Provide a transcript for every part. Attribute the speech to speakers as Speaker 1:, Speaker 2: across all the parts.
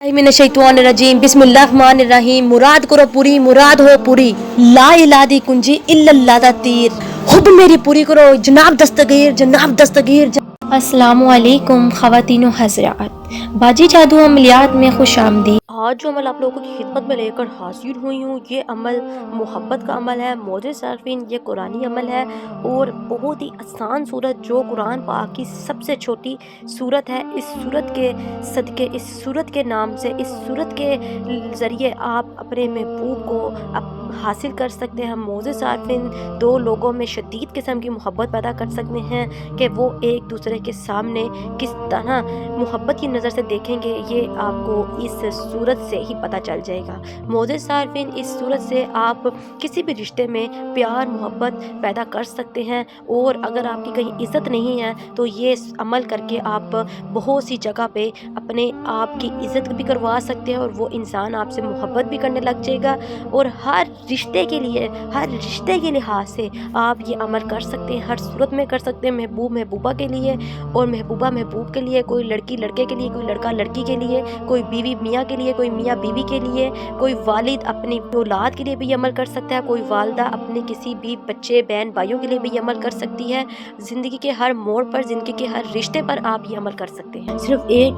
Speaker 1: मिनश्शैतानिर्रजीम बिस्मिल्लाहिर्रहमानिर्रहीम। मुराद करो पूरी, मुराद हो पूरी, ला इलाहा दी कुंजी इल्लल्लाह दा तीर, हुब मेरी पूरी करो जनाब दस्तगीर, जनाब दस्तगीर। अस्सलामु अलैकुम ख़वातीनो हज़रात, बाजी जादू अमलियात में खुश आमदी। आज जो अमल आप लोगों की खिदमत में लेकर हाजिर हुई हूँ, ये अमल मोहब्बत का अमल है। मोअज़्ज़िज़ सारफीन, ये कुरानी अमल है और बहुत ही आसान सूरत, जो कुरान पाक की सबसे छोटी सूरत है। इस सूरत के सदके, इस सूरत के नाम से, इस सूरत के ज़रिए आप अपने महबूब को हासिल कर सकते हैं। मोअज़्ज़िज़ सारफीन, दो लोगों में शदीद किस्म की मोहब्बत पैदा कर सकते हैं कि वो एक दूसरे के सामने किस तरह मोहब्बत की नज़र से देखेंगे, ये आपको इस सूरत से ही पता चल जाएगा। मोअज़्ज़िज़ सारफीन, इस सूरत से आप किसी भी रिश्ते में प्यार मोहब्बत पैदा कर सकते हैं। और अगर आपकी कहीं इज़्ज़त नहीं है तो ये अमल करके आप बहुत सी जगह पे अपने आप की इज़्ज़त भी करवा सकते हैं और वो इंसान आपसे मोहब्बत भी करने लग जाएगा। और हर रिश्ते के लिए, हर रिश्ते के लिहाज से आप ये अमल कर सकते हैं, हर सूरत में कर सकते हैं। महबूब महबूबा के लिए और महबूबा महबूब के लिए, कोई लड़की लड़के के लिए, कोई लड़का लड़की के लिए, कोई बीवी मियाँ के लिए, कोई मियाँ बीवी के लिए, कोई वालिद अपनी औलाद के लिए भी अमल कर सकता है, कोई वालदा अपने किसी भी बच्चे बहन भाइयों के लिए भी अमल कर सकती है। ज़िंदगी के हर मोड़ पर, ज़िंदगी के हर रिश्ते पर आप ये अमल कर सकते हैं। सिर्फ एक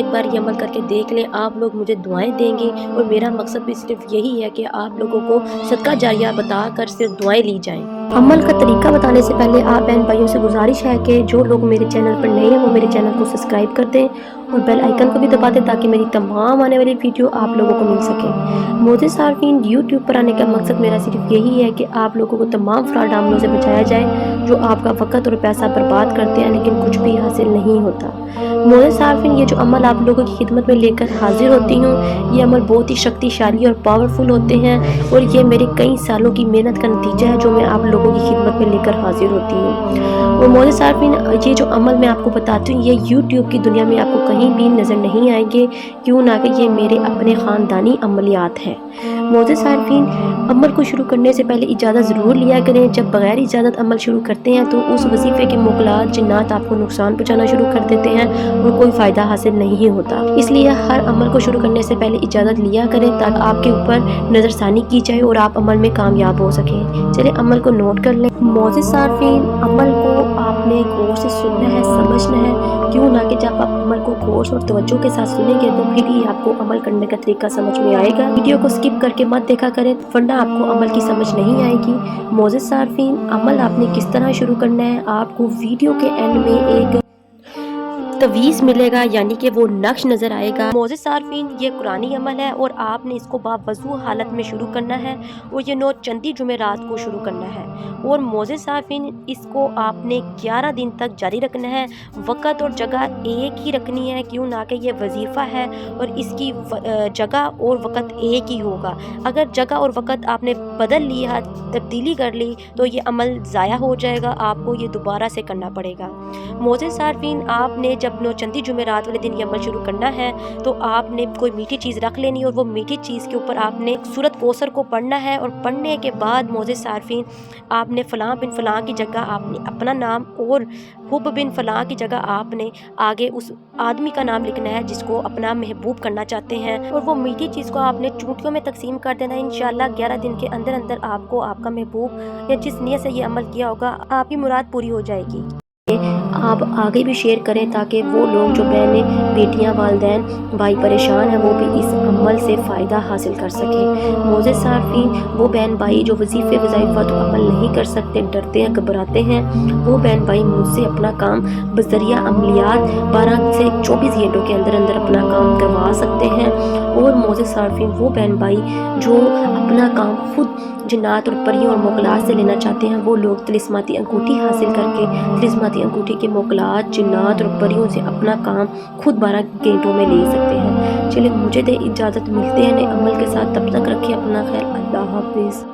Speaker 1: बार ये अमल करके देख लें, आप लोग मुझे दुआएं देंगे। और मेरा मकसद भी सिर्फ यही है कि आप लोगों को सदका जारिया बताकर सिर्फ दुआएं ली जाएं। अमल का तरीका बताने से पहले आप बहन भाइयों से गुजारिश है कि जो लोग मेरे चैनल पर नए हैं वो मेरे चैनल को सब्सक्राइब कर दें और बेल आइकन को भी दबा दें ताकि मेरी तमाम आने वाली वीडियो आप लोगों को मिल सके। मोअज़्ज़िज़ सारफीन, यूट्यूब पर आने का मकसद मेरा सिर्फ यही है कि आप लोगों को तमाम फ्रॉड अमलों से बचाया जाए जो आपका वक्त और पैसा बर्बाद करते हैं लेकिन कुछ भी हासिल नहीं होता। मोअज़्ज़िज़ सारफीन, ये जो अमल आप लोगों की खिदमत में लेकर हाजिर होती हूँ, ये अमल बहुत ही शक्तिशाली और पावरफुल होते हैं और ये मेरे कई सालों की मेहनत का नतीजा है जो मैं आप लोगों की खिदमत में लेकर हाजिर होती हूँ। और मोअज़्ज़िज़ सारफीन, ये जो अमल मैं आपको बताती हूँ, ये यूट्यूब की दुनिया में आपको कहीं भी नज़र नहीं आएंगे, क्यों ना कि ये मेरे अपने ख़ानदानी अमलियात हैं। मोअज़्ज़िज़ सारफीन, अमल को शुरू करने से पहले इजाज़त ज़रूर लिया करें। जब बग़ैर इजाज़त अमल शुरू करते हैं तो उस वजीफ़े के मुग़लात जिन्नात आपको नुकसान पहुँचाना शुरू कर देते हैं और कोई फ़ायदा हासिल नहीं होता। इसलिए हर अमल को शुरू करने से पहले इजाज़त लिया करें ताकि आपके ऊपर नज़रसानी की जाए और आप अमल में कामयाब हो सकें। चलिए अमल को नोट कर लें। मोअज़्ज़िज़ सारफीन, अमल को आपने गौर से सुनना है, समझना है, क्यों ना कि जब आप अमल को गौर और तवज्जो के साथ सुनेंगे तो फिर ही आपको अमल करने का तरीका समझ में आएगा। वीडियो को स्किप करके मत देखा करें वरना आपको अमल की समझ नहीं आएगी। मोअज़्ज़िज़ सारफीन, अमल आपने किस तरह शुरू करना है, आपको वीडियो के एंड में एक तवीज़ मिलेगा, यानी कि वो नक्श नज़र आएगा। मोअज़्ज़िज़ सारफीन, ये कुरानी अमल है और आपने इसको बावज़ू हालत में शुरू करना है और ये 9 चंदी जुमेरात को शुरू करना है। और मोअज़्ज़िज़ सारफीन, इसको आपने 11 दिन तक जारी रखना है। वक़्त और जगह एक ही रखनी है, क्यों ना कि ये वजीफ़ा है और इसकी जगह और वक़्त एक ही होगा। अगर जगह और वक़्त आपने बदल लिया, तब्दीली कर ली तो ये अमल ज़ाया हो जाएगा, आपको ये दोबारा से करना पड़ेगा। मोअज़्ज़िज़ सारफीन, आपने जब 9 चंदी जुमेरात वाले दिन ये अमल शुरू करना है तो आपने कोई मीठी चीज़ रख लेनी और वो मीठी चीज़ के ऊपर आपने सूरत कौसर को पढ़ना है। और पढ़ने के बाद मोअज़्ज़िज़ सारफीन, आपने फ़लाँ बिन फ़लाँ की जगह आपने अपना नाम और हुब बिन फ़लाँ की जगह आपने आगे उस आदमी का नाम लिखना है जिसको अपना महबूब करना चाहते हैं। और वो मीठी चीज़ को आपने चूंटियों में तकसीम कर देना है। इंशाअल्लाह 11 दिन के अंदर अंदर आपको आपका महबूब या जिस नियत से ये अमल किया होगा आपकी मुराद पूरी हो जाएगी। आप आगे भी शेयर करें ताकि वो लोग जो बहनें, बेटियां, वालिदैन, भाई परेशान हैं वो भी इस अमल से फ़ायदा हासिल कर सकें। मोअज़्ज़िज़ सारफीन, वो बहन भाई जो वजीफ़े वज़ाइफ़ा तो अमल नहीं कर सकते, डरते हैं, घबराते हैं, वो बहन भाई मुझसे अपना काम बज़रिया अमलियात 12 से 24 घंटों के अंदर अंदर अपना काम करवा सकते हैं। और मोअज़्ज़िज़ सारफीन, वो बहन भाई जो अपना काम खुद जिन्नात और परियों और मुग़लात से लेना चाहते हैं, वो लोग तिलिस्माती अंगूठी हासिल करके तिलिस्माती अंगूठी के मुग़लात जिन्नात और परियों से अपना काम खुद 12 घंटों में ले सकते हैं। चलिए मुझे दे इजाज़त, मिलते हैं नए अमल के साथ, तब तक रखिए अपना ख्याल। अल्लाह हाफ़िज़।